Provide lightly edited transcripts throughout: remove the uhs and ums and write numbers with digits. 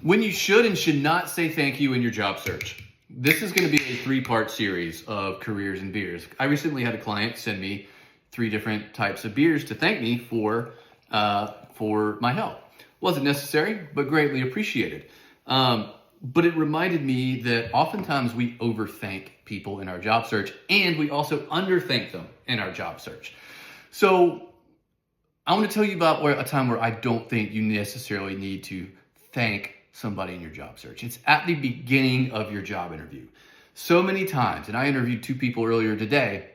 When you should and should not say thank you in your job search. This is going to be a 3-part series of careers and beers. I recently had a client send me 3 different types of beers to thank me for my help. Wasn't necessary, but greatly appreciated. But it reminded me that oftentimes we overthink people in our job search, and we also underthink them in our job search. So I want to tell you about a time where I don't think you necessarily need to thank somebody in your job search. It's at the beginning of your job interview. So many times, and I interviewed 2 people earlier today,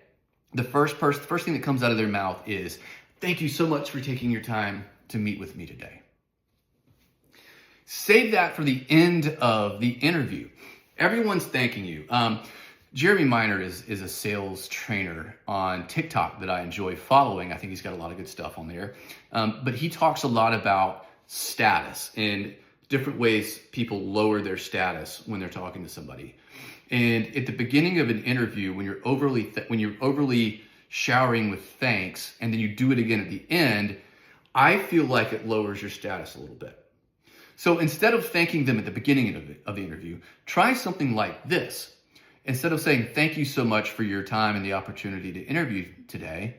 the first thing that comes out of their mouth is, "Thank you so much for taking your time to meet with me today." Save that for the end of the interview. Everyone's thanking you. Jeremy Miner is a sales trainer on TikTok that I enjoy following. I think he's got a lot of good stuff on there. But he talks a lot about status and different ways people lower their status when they're talking to somebody. And at the beginning of an interview, when you're overly showering with thanks, and then you do it again at the end, I feel like it lowers your status a little bit. So instead of thanking them at the beginning of the interview, try something like this. Instead of saying, "Thank you so much for your time and the opportunity to interview today,"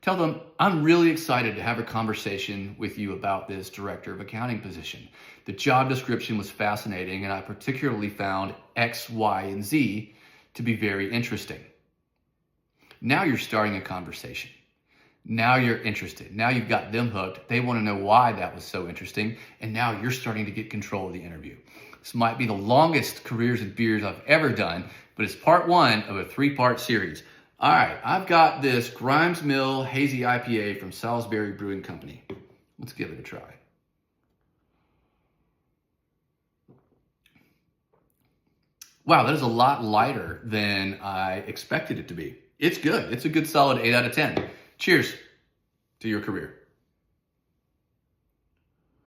tell them, "I'm really excited to have a conversation with you about this director of accounting position. The job description was fascinating, and I particularly found X, Y, and Z to be very interesting." Now you're starting a conversation. Now you're interested. Now you've got them hooked. They want to know why that was so interesting. And now you're starting to get control of the interview. This might be the longest careers and beers I've ever done, but it's part 1 of a 3-part series. All right, I've got this Grimes Mill Hazy IPA from Salisbury Brewing Company. Let's give it a try. Wow, that is a lot lighter than I expected it to be. It's good. It's a good solid 8 out of 10. Cheers to your career.